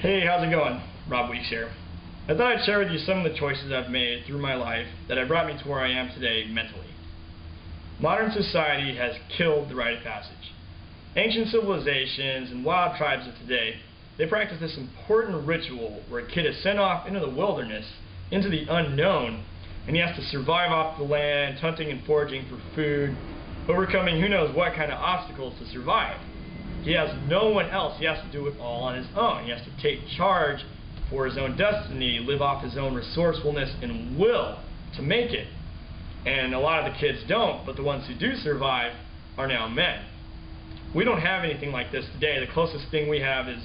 Hey, how's it going? Rob Weeks here. I thought I'd share with you some of the choices I've made through my life that have brought me to where I am today mentally. Modern society has killed the rite of passage. Ancient civilizations and wild tribes of today, they practice this important ritual where a kid is sent off into the wilderness, into the unknown, and he has to survive off the land, hunting and foraging for food, overcoming who knows what kind of obstacles to survive. He has no one else. He has to do it all on his own. He has to take charge for his own destiny, live off his own resourcefulness and will to make it. And a lot of the kids don't, but the ones who do survive are now men. We don't have anything like this today. The closest thing we have is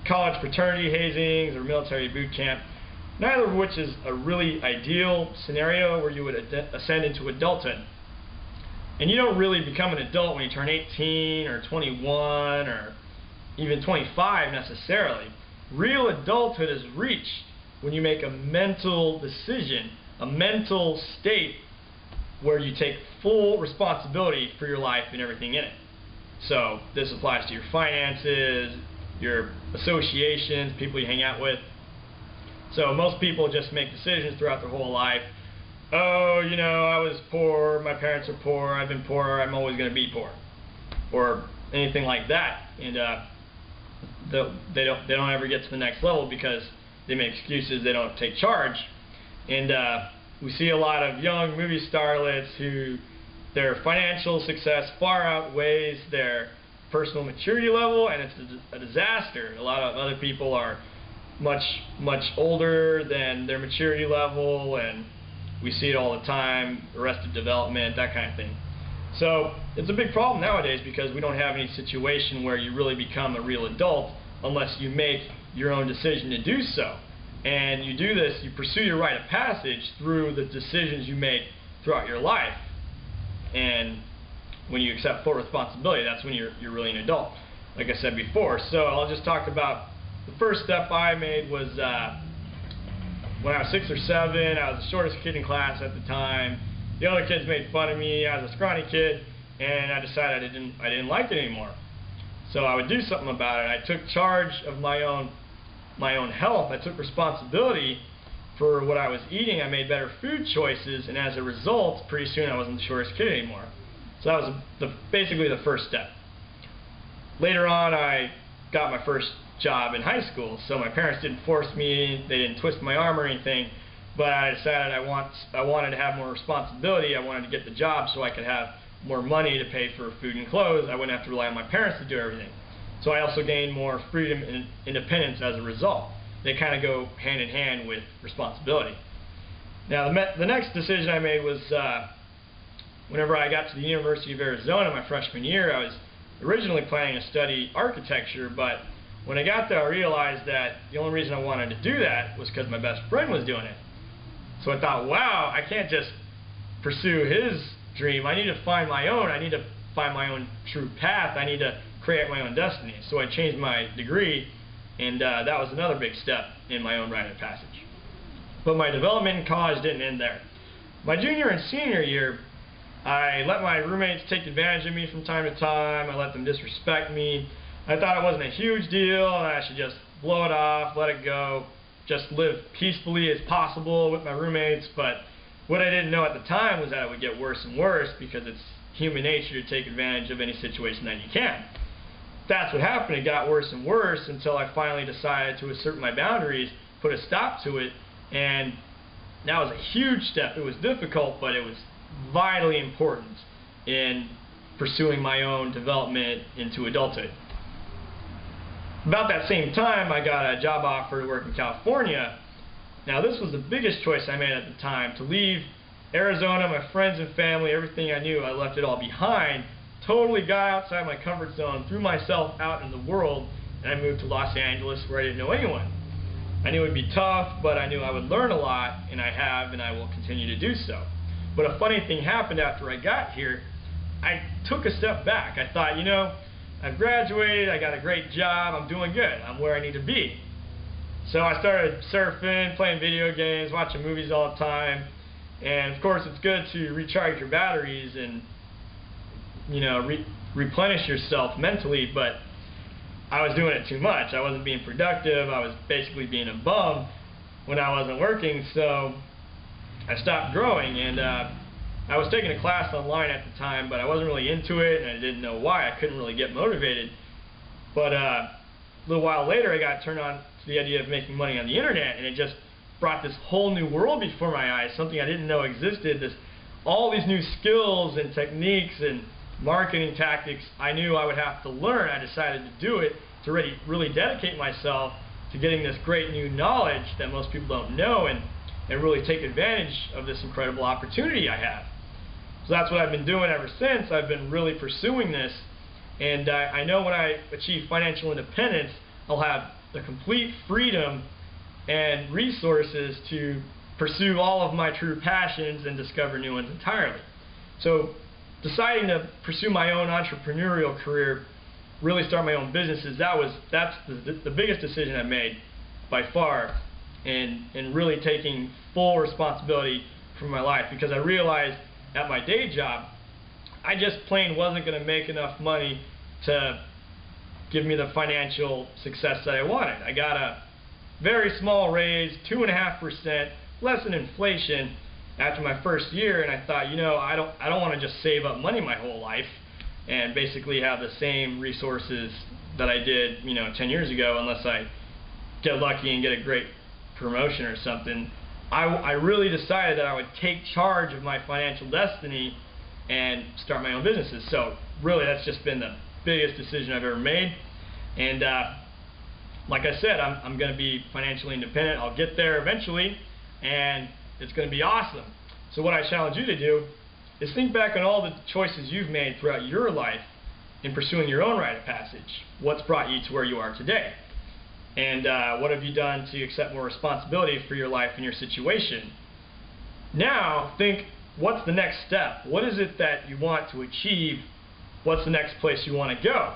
college fraternity hazings or military boot camp, neither of which is a really ideal scenario where you would ascend into adulthood. And you don't really become an adult when you turn 18 or 21 or even 25 necessarily. Real adulthood is reached when you make a mental decision, a mental state where you take full responsibility for your life and everything in it. So this applies to your finances, your associations, people you hang out with. So most people just make decisions throughout their whole life. Oh, you know, I was poor, my parents are poor, I've been poor, I'm always going to be poor, or anything like that. And they don't ever get to the next level because they make excuses, they don't take charge. And we see a lot of young movie starlets who their financial success far outweighs their personal maturity level, and it's a disaster. A lot of other people are much older than their maturity level, and we see it all the time, arrested development, that kind of thing. So it's a big problem nowadays because we don't have any situation where you really become a real adult unless you make your own decision to do so. And you do this, you pursue your rite of passage through the decisions you make throughout your life. And when you accept full responsibility, that's when you're really an adult, like I said before. So I'll just talk about the first step I made was when I was 6 or 7, I was the shortest kid in class at the time. The other kids made fun of me. I was a scrawny kid, and I decided I didn't like it anymore. So I would do something about it. I took charge of my own health. I took responsibility for what I was eating. I made better food choices, and as a result, pretty soon I wasn't the shortest kid anymore. So that was basically the first step. Later on, I got my first job in high school, so my parents didn't force me, they didn't twist my arm or anything, but I decided I wanted to have more responsibility. I wanted to get the job so I could have more money to pay for food and clothes. I wouldn't have to rely on my parents to do everything. So I also gained more freedom and independence as a result. They kind of go hand in hand with responsibility. Now the next decision I made was whenever I got to the University of Arizona my freshman year. I was originally planning to study architecture, but when I got there I realized that the only reason I wanted to do that was because my best friend was doing it. So I thought, wow, I can't just pursue his dream. I need to find my own. I need to find my own true path. I need to create my own destiny. So I changed my degree, and that was another big step in my own rite of passage. But my development in college didn't end there. My junior and senior year, I let my roommates take advantage of me from time to time. I let them disrespect me. I thought it wasn't a huge deal, and I should just blow it off, let it go, just live peacefully as possible with my roommates. But what I didn't know at the time was that it would get worse and worse because it's human nature to take advantage of any situation that you can. That's what happened. It got worse and worse until I finally decided to assert my boundaries, put a stop to it, and that was a huge step. It was difficult, but it was vitally important in pursuing my own development into adulthood. About that same time, I got a job offer to work in California. Now this was the biggest choice I made at the time, to leave Arizona, my friends and family, everything I knew. I left it all behind, totally got outside my comfort zone, threw myself out in the world, and I moved to Los Angeles where I didn't know anyone. I knew it would be tough, but I knew I would learn a lot, and I have, and I will continue to do so. But a funny thing happened after I got here. I took a step back. I thought, you know, I've graduated, I got a great job, I'm doing good, I'm where I need to be. So I started surfing, playing video games, watching movies all the time, and of course it's good to recharge your batteries and, you know, replenish yourself mentally, but I was doing it too much. I wasn't being productive. I was basically being a bum when I wasn't working, so I stopped growing. And I was taking a class online at the time, but I wasn't really into it, and I didn't know why. I couldn't really get motivated. But a little while later, I got turned on to the idea of making money on the internet, and it just brought this whole new world before my eyes, something I didn't know existed. All these new skills and techniques and marketing tactics I knew I would have to learn. I decided to do it to really dedicate myself to getting this great new knowledge that most people don't know, and really take advantage of this incredible opportunity I have. So that's what I've been doing ever since. I've been really pursuing this, and I know when I achieve financial independence, I'll have the complete freedom and resources to pursue all of my true passions and discover new ones entirely. So deciding to pursue my own entrepreneurial career, really start my own businesses, that's the biggest decision I've made by far, and really taking full responsibility for my life, because I realized at my day job I just plain wasn't going to make enough money to give me the financial success that I wanted. I got a very small raise, 2.5%, less than inflation, after my first year, and I thought, you know, I don't want to just save up money my whole life and basically have the same resources that I did, 10 years ago, unless I get lucky and get a great promotion or something. I really decided that I would take charge of my financial destiny and start my own businesses. So really, that's just been the biggest decision I've ever made. And like I said, I'm going to be financially independent. I'll get there eventually, and it's going to be awesome. So what I challenge you to do is think back on all the choices you've made throughout your life in pursuing your own rite of passage. What's brought you to where you are today? And what have you done to accept more responsibility for your life and your situation? Now think, what's the next step? What is it that you want to achieve? What's the next place you want to go?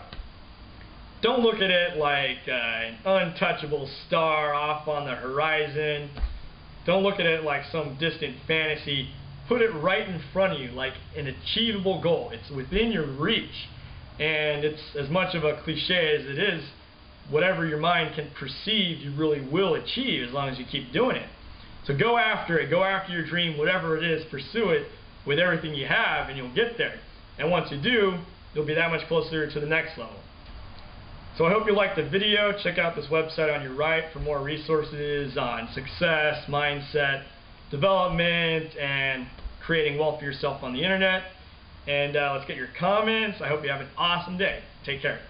Don't look at it like an untouchable star off on the horizon. Don't look at it like some distant fantasy. Put it right in front of you, like an achievable goal. It's within your reach. And it's as much of a cliche as it is, whatever your mind can perceive, you really will achieve as long as you keep doing it. So go after it. Go after your dream, whatever it is. Pursue it with everything you have, and you'll get there. And once you do, you'll be that much closer to the next level. So I hope you liked the video. Check out this website on your right for more resources on success, mindset, development, and creating wealth for yourself on the internet. And let's get your comments. I hope you have an awesome day. Take care.